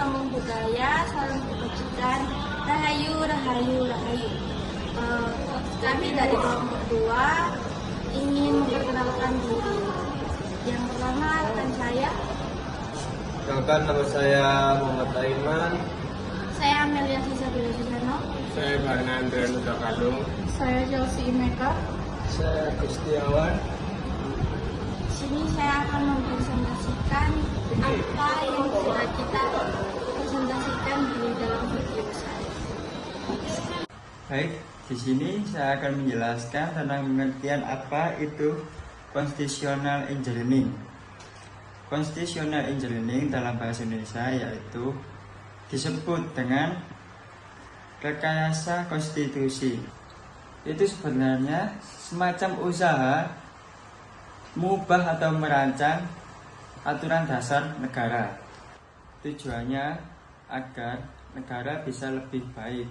sambung budaya, saling kebajikan, rahayu, rahayu, rahayu. Kami dari kelompok 2 ingin memperkenalkan diri. Yang pertama rekan saya. Kenalkan, nama saya Muhammad Aiman. Saya Amelia Sisabila Susano. Saya Barna Andrianus Kalung. Saya Chelsea Imeka. Saya Gustiawan. Di sini saya akan mempresentasikan apa yang sudah kita presentasikan di dalam video saya. Baik, di sini saya akan menjelaskan tentang pengertian apa itu constitutional engineering. Constitutional engineering dalam bahasa Indonesia yaitu disebut dengan rekayasa konstitusi. Itu sebenarnya semacam usaha mengubah atau merancang aturan dasar negara. Tujuannya agar negara bisa lebih baik,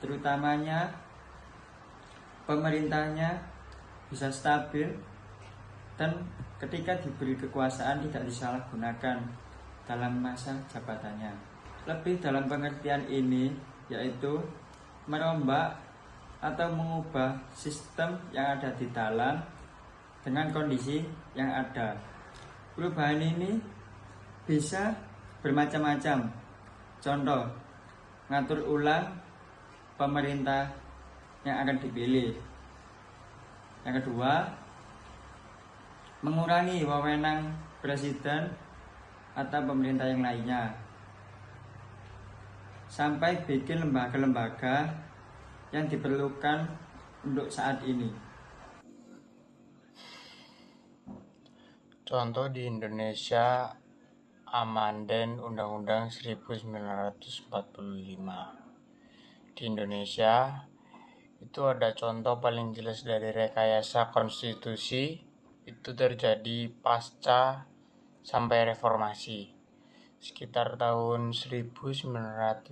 terutamanya pemerintahnya bisa stabil dan ketika diberi kekuasaan tidak disalahgunakan dalam masa jabatannya. Lebih dalam pengertian ini yaitu merombak atau mengubah sistem yang ada di dalam dengan kondisi yang ada. Perubahan ini bisa bermacam-macam. Contoh, ngatur ulang pemerintah yang akan dipilih. Yang kedua, mengurangi wewenang presiden atau pemerintah yang lainnya, sampai bikin lembaga-lembaga yang diperlukan untuk saat ini. Contoh di Indonesia, Amandemen Undang-Undang 1945. Di Indonesia itu ada contoh paling jelas dari rekayasa konstitusi, itu terjadi pasca sampai reformasi sekitar tahun 1999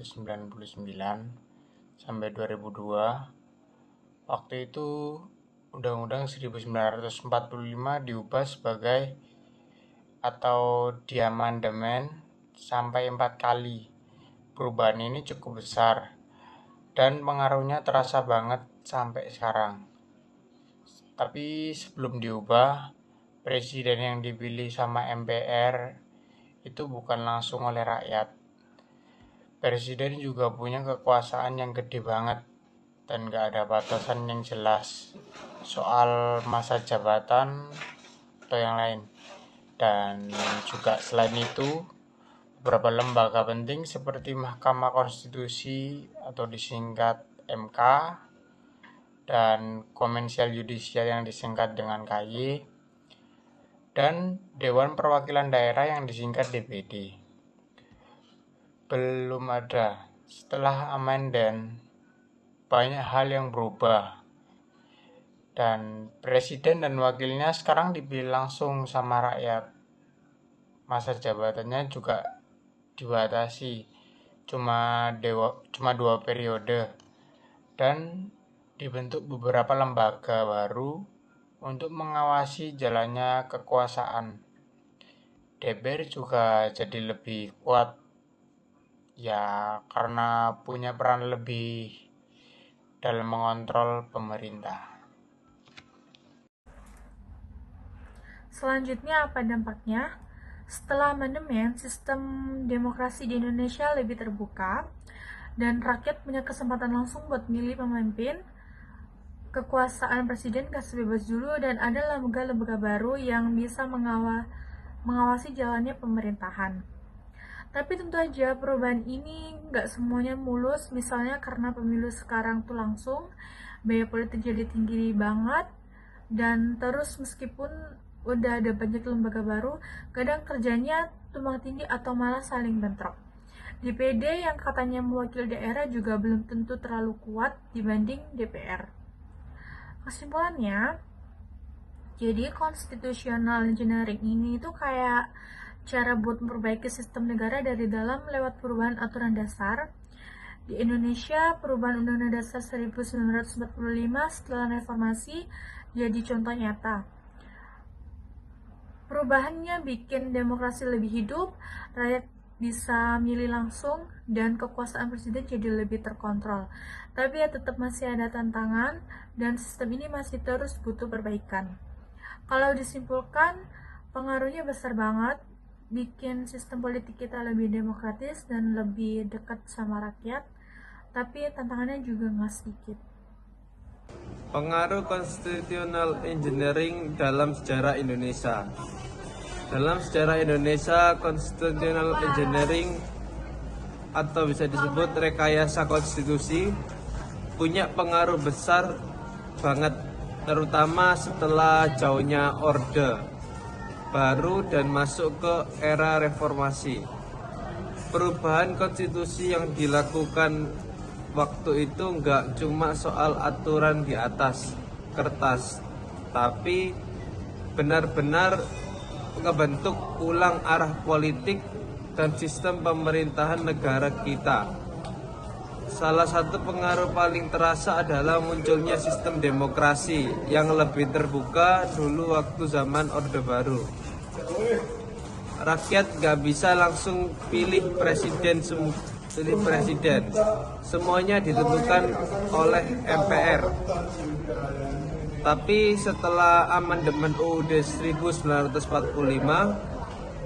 sampai 2002. Waktu itu Undang-Undang 1945 diubah sebagai atau diamandemen sampai 4 kali. Perubahan ini cukup besar dan pengaruhnya terasa banget sampai sekarang. Tapi sebelum diubah, presiden yang dipilih sama MPR itu bukan langsung oleh rakyat. Presiden juga punya kekuasaan yang gede banget dan gak ada batasan yang jelas soal masa jabatan atau yang lain. Dan juga selain itu, beberapa lembaga penting seperti Mahkamah Konstitusi atau disingkat MK dan Komensel Yudisial yang disingkat dengan KY dan Dewan Perwakilan Daerah yang disingkat DPD belum ada. Setelah amandemen banyak hal yang berubah dan presiden dan wakilnya sekarang dipilih langsung sama rakyat. Masa jabatannya juga dibatasi cuma 2 periode dan dibentuk beberapa lembaga baru untuk mengawasi jalannya kekuasaan. DPR juga jadi lebih kuat ya karena punya peran lebih dalam mengontrol pemerintah. Selanjutnya apa dampaknya? Setelah amandemen, sistem demokrasi di Indonesia lebih terbuka dan rakyat punya kesempatan langsung buat milih pemimpin. Kekuasaan presiden gak sebebas dulu dan ada lembaga-lembaga baru yang bisa mengawasi jalannya pemerintahan. Tapi tentu aja perubahan ini gak semuanya mulus, misalnya karena pemilu sekarang tuh langsung, biaya politik jadi tinggi banget, dan terus meskipun udah ada banyak lembaga baru, kadang kerjanya tumpang tindih atau malah saling bentrok. DPD yang katanya mewakili daerah juga belum tentu terlalu kuat dibanding DPR. Kesimpulannya, jadi constitutional engineering ini tuh kayak cara buat memperbaiki sistem negara dari dalam lewat perubahan aturan dasar. Di Indonesia, perubahan Undang-Undang Dasar 1945 setelah reformasi jadi contoh nyata. Perubahannya bikin demokrasi lebih hidup, rakyat bisa milih langsung dan kekuasaan presiden jadi lebih terkontrol. Tapi ya tetap masih ada tantangan dan sistem ini masih terus butuh perbaikan. Kalau disimpulkan, pengaruhnya besar banget, bikin sistem politik kita lebih demokratis dan lebih dekat sama rakyat, tapi tantangannya juga nggak sedikit. Pengaruh constitutional engineering dalam sejarah Indonesia. Dalam sejarah Indonesia, constitutional engineering atau bisa disebut rekayasa konstitusi punya pengaruh besar banget, terutama setelah jauhnya Orde Baru dan masuk ke era reformasi. Perubahan konstitusi yang dilakukan waktu itu nggak cuma soal aturan di atas kertas, tapi benar-benar ngebentuk ulang arah politik dan sistem pemerintahan negara kita. Salah satu pengaruh paling terasa adalah munculnya sistem demokrasi yang lebih terbuka dulu waktu zaman Orde Baru. Rakyat gak bisa langsung pilih presiden, semuanya ditentukan oleh MPR. Tapi setelah amandemen UUD 1945,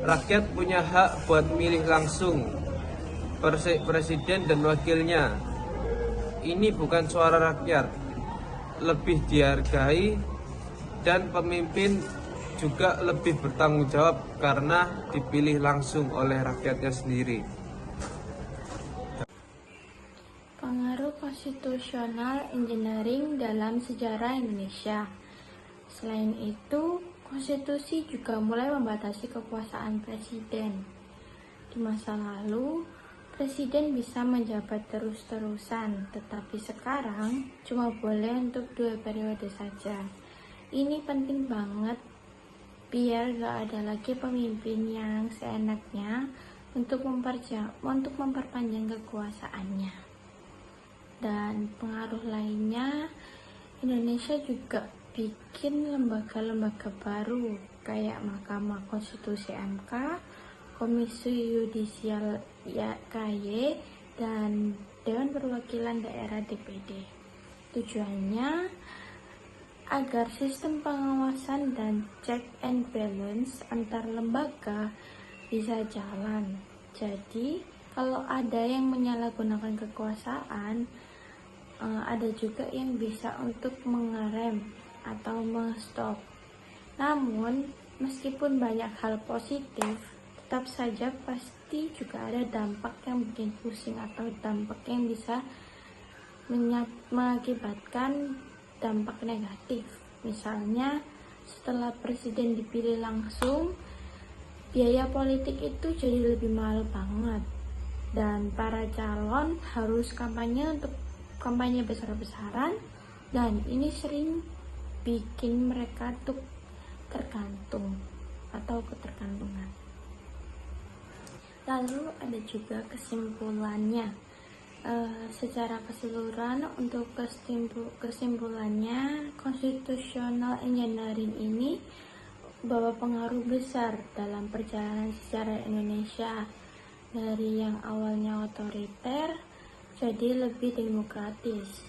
rakyat punya hak buat milih langsung presiden dan wakilnya. Ini bukan suara rakyat, lebih dihargai, dan pemimpin juga lebih bertanggung jawab karena dipilih langsung oleh rakyatnya sendiri. Pengaruh konstitusional engineering dalam sejarah Indonesia. Selain itu, konstitusi juga mulai membatasi kekuasaan presiden. Di masa lalu, presiden bisa menjabat terus-terusan, tetapi sekarang cuma boleh untuk 2 periode saja. Ini penting banget biar gak ada lagi pemimpin yang seenaknya untuk memperpanjang kekuasaannya. Dan pengaruh lainnya, Indonesia juga bikin lembaga-lembaga baru kayak Mahkamah Konstitusi MK, Komisi Yudisial KY, dan Dewan Perwakilan Daerah DPD. Tujuannya agar sistem pengawasan dan check and balance antar lembaga bisa jalan. Jadi, kalau ada yang menyalahgunakan kekuasaan, ada juga yang bisa untuk mengerem atau men-stop. Namun, meskipun banyak hal positif, tetap saja pasti juga ada dampak yang bikin pusing atau dampak yang bisa mengakibatkan dampak negatif. Misalnya, setelah presiden dipilih langsung, biaya politik itu jadi lebih mahal banget, dan para calon harus kampanye besar-besaran, dan ini sering bikin mereka tuh tergantung atau ketergantungan. Lalu ada juga kesimpulannya. Secara keseluruhan, untuk kesimpulannya, constitutional engineering ini bawa pengaruh besar dalam perjalanan sejarah Indonesia, dari yang awalnya otoriter jadi lebih demokratis.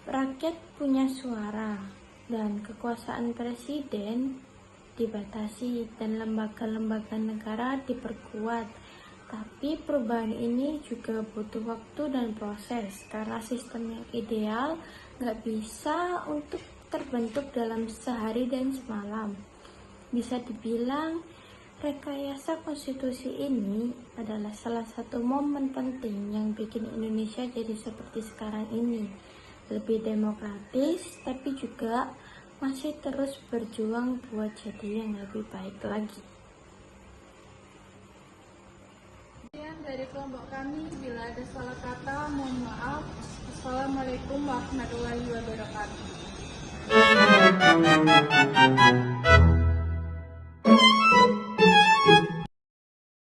Rakyat punya suara dan kekuasaan presiden dibatasi dan lembaga-lembaga negara diperkuat. Tapi perubahan ini juga butuh waktu dan proses, karena sistem yang ideal nggak bisa untuk terbentuk dalam sehari dan semalam. Bisa dibilang, rekayasa konstitusi ini adalah salah satu momen penting yang bikin Indonesia jadi seperti sekarang ini. Lebih demokratis, tapi juga masih terus berjuang buat jadi yang lebih baik lagi. Dari kelompok kami, bila ada salah kata, mohon maaf. Assalamualaikum warahmatullahi wabarakatuh.